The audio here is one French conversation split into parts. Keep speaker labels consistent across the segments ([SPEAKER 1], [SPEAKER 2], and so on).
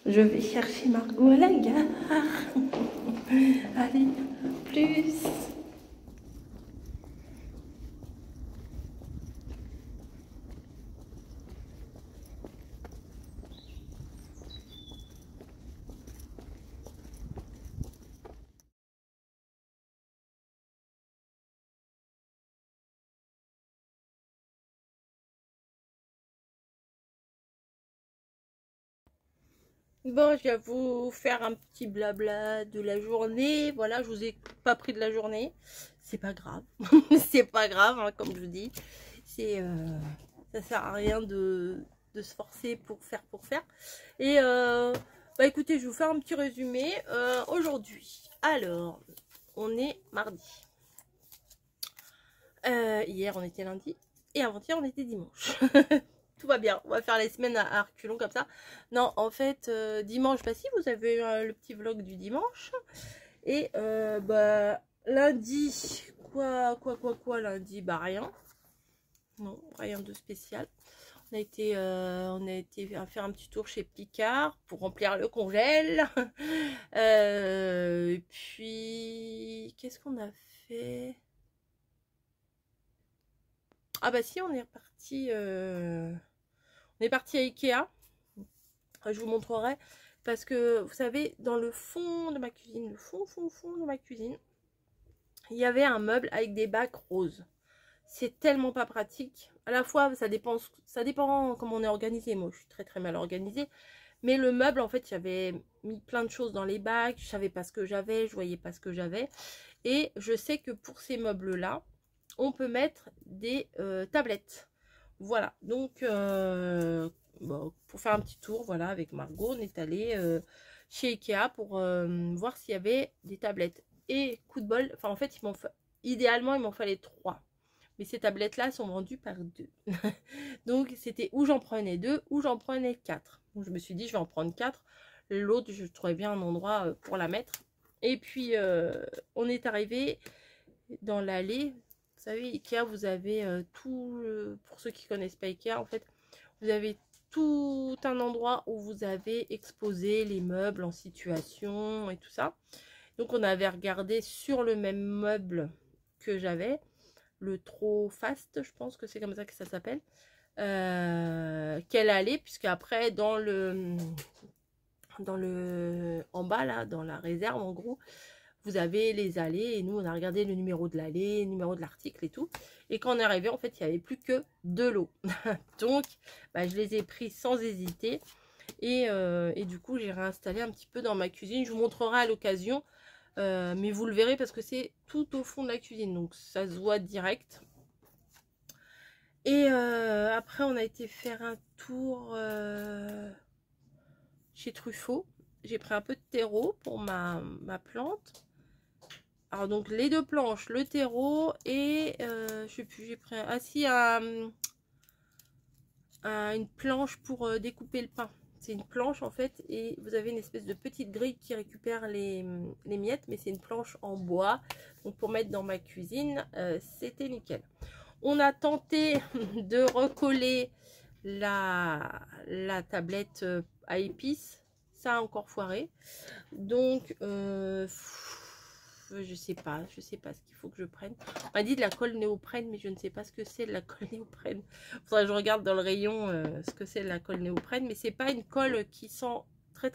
[SPEAKER 1] Je vais chercher Margot à la gare. Allez, plus. Bon, je vais vous faire un petit blabla de la journée. Voilà, je vous ai pas pris de la journée. C'est pas grave. C'est pas grave, hein, comme je vous dis. Ça sert à rien de se forcer pour faire. Et bah écoutez, je vais vous faire un petit résumé aujourd'hui. Alors, on est mardi. Hier, on était lundi. Et avant-hier, on était dimanche. Tout va bien, on va faire les semaines à reculons comme ça. Non, en fait, dimanche, bah si, vous avez eu le petit vlog du dimanche. Et bah lundi, quoi, lundi, bah rien. Non, rien de spécial. On a été faire un petit tour chez Picard pour remplir le congèle. Et puis, qu'est-ce qu'on a fait? Ah bah si, on est parti à Ikea. Je vous montrerai parce que vous savez, dans le fond de ma cuisine, le fond de ma cuisine, il y avait un meuble avec des bacs roses. C'est tellement pas pratique. À la fois, ça dépend comment on est organisé. Moi, je suis très mal organisée. Mais le meuble, en fait, j'avais mis plein de choses dans les bacs. Je savais pas ce que j'avais, je voyais pas ce que j'avais. Et je sais que pour ces meubles-là, on peut mettre des tablettes. Voilà, donc bon, pour faire un petit tour, voilà, avec Margot, on est allé chez Ikea pour voir s'il y avait des tablettes. Et coup de bol, enfin en fait, idéalement, il m'en fallait 3. Mais ces tablettes-là sont vendues par 2. Donc c'était ou j'en prenais 2 ou j'en prenais 4. Donc je me suis dit, je vais en prendre 4. L'autre, je trouvais bien un endroit pour la mettre. Et puis, on est arrivé dans l'allée. Vous savez, Ikea, vous avez pour ceux qui connaissent pas Ikea, en fait, vous avez tout un endroit où vous avez exposé les meubles en situation et tout ça. Donc, on avait regardé sur le même meuble que j'avais, le Trop Fast, je pense que c'est comme ça que ça s'appelle, quelle allée, puisque après, en bas, là, dans la réserve, en gros, vous avez les allées et nous on a regardé le numéro de l'allée, le numéro de l'article et tout. Et quand on est arrivé, en fait, il n'y avait plus que de l'eau. Donc, bah, je les ai pris sans hésiter. Et du coup, j'ai réinstallé un petit peu dans ma cuisine. Je vous montrerai à l'occasion. Mais vous le verrez parce que c'est tout au fond de la cuisine. Donc, ça se voit direct. Et après, on a été faire un tour chez Truffaut. J'ai pris un peu de terreau pour ma plante. Alors donc les 2 planches, le terreau et je sais plus, j'ai pris une planche pour découper le pain. C'est une planche en fait et vous avez une espèce de petite grille qui récupère les miettes, mais c'est une planche en bois. Donc pour mettre dans ma cuisine, c'était nickel. On a tenté de recoller la tablette à épices. Ça a encore foiré. Donc je sais pas ce qu'il faut que je prenne. On m'a dit de la colle néoprène, mais je ne sais pas ce que c'est de la colle néoprène. Faudrait que je regarde dans le rayon ce que c'est de la colle néoprène, mais c'est pas une colle qui sent très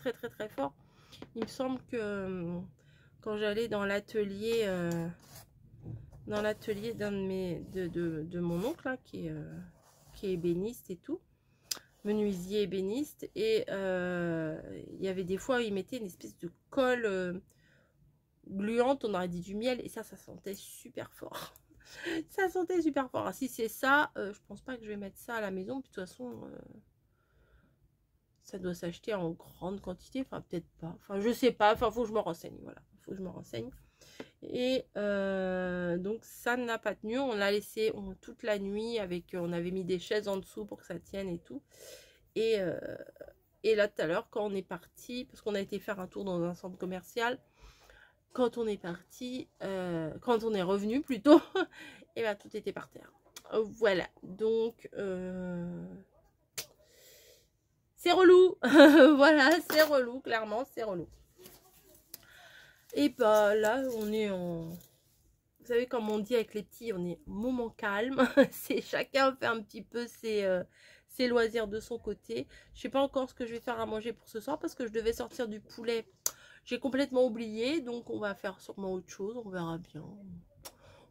[SPEAKER 1] fort. Il me semble que quand j'allais dans l'atelier d'un de mon oncle là, qui est ébéniste et tout, menuisier ébéniste, et il y avait des fois où il mettait une espèce de colle gluante, on aurait dit du miel, et ça sentait super fort. Ça sentait super fort. Alors, si c'est ça, je pense pas que je vais mettre ça à la maison. Puis de toute façon, ça doit s'acheter en grande quantité. Enfin, peut-être pas. Enfin, je sais pas. Enfin, faut que je me renseigne. Voilà, faut que je me renseigne. Et donc, ça n'a pas tenu. On l'a laissé toute la nuit avec. On avait mis des chaises en dessous pour que ça tienne et tout. Et là, tout à l'heure, quand on est parti, parce qu'on a été faire un tour dans un centre commercial. Quand on est parti, quand on est revenu plutôt, et bien tout était par terre. Voilà, donc c'est relou. Voilà, c'est relou, clairement, c'est relou. Et bah là, on est en... Vous savez, comme on dit avec les petits, on est moment calme. C'est chacun fait un petit peu ses loisirs de son côté. Je sais pas encore ce que je vais faire à manger pour ce soir parce que je devais sortir du poulet. J'ai complètement oublié, donc on va faire sûrement autre chose, on verra bien.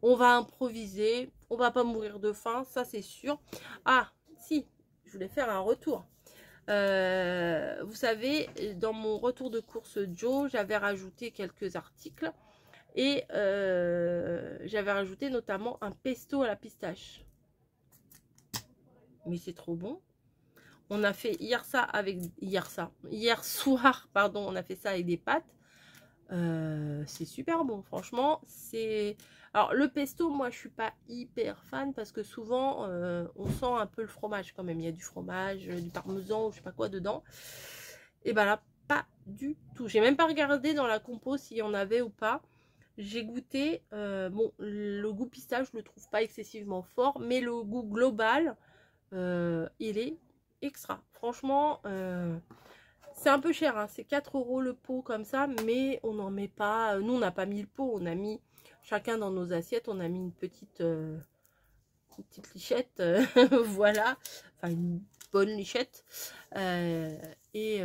[SPEAKER 1] On va improviser, on va pas mourir de faim, ça c'est sûr. Ah, si, je voulais faire un retour. Vous savez, dans mon retour de course Joe, j'avais rajouté quelques articles. Et j'avais rajouté notamment un pesto à la pistache. Mais c'est trop bon. On a fait hier soir, pardon, on a fait ça avec des pâtes. C'est super bon, franchement. Alors le pesto, moi je suis pas hyper fan parce que souvent on sent un peu le fromage quand même. Il y a du fromage, du parmesan ou je sais pas quoi dedans. Et ben là, pas du tout. J'ai même pas regardé dans la compo s'il y en avait ou pas. J'ai goûté, bon, le goût pistache, je le trouve pas excessivement fort, mais le goût global, il est extra. Franchement, c'est un peu cher, hein, c'est 4 € le pot comme ça, mais on n'en met pas, nous on n'a pas mis le pot, on a mis, chacun dans nos assiettes, on a mis une petite lichette, voilà, enfin une bonne lichette, et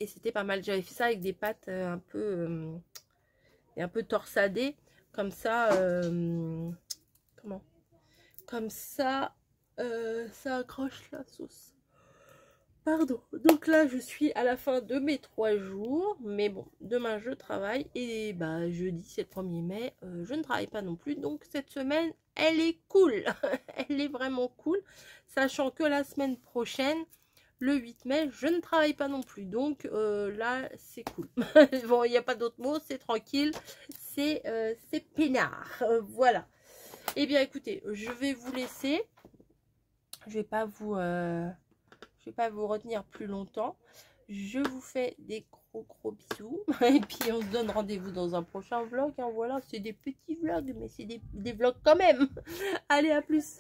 [SPEAKER 1] c'était pas mal. J'avais fait ça avec des pâtes un peu torsadées. Comme ça, comment? Comme ça, ça accroche la sauce. Pardon. Donc là, je suis à la fin de mes 3 jours. Mais bon, demain, je travaille. Et bah, jeudi, c'est le 1er mai. Je ne travaille pas non plus. Donc, cette semaine, elle est cool. Elle est vraiment cool. Sachant que la semaine prochaine, le 8 mai, je ne travaille pas non plus. Donc là, c'est cool. Bon, il n'y a pas d'autre mot, c'est tranquille. C'est peinard. Voilà. Eh bien, écoutez, je vais vous laisser. Je vais pas vous retenir plus longtemps. Je vous fais des gros bisous. Et puis, on se donne rendez-vous dans un prochain vlog. Hein. Voilà, c'est des petits vlogs, mais c'est des vlogs quand même. Allez, à plus.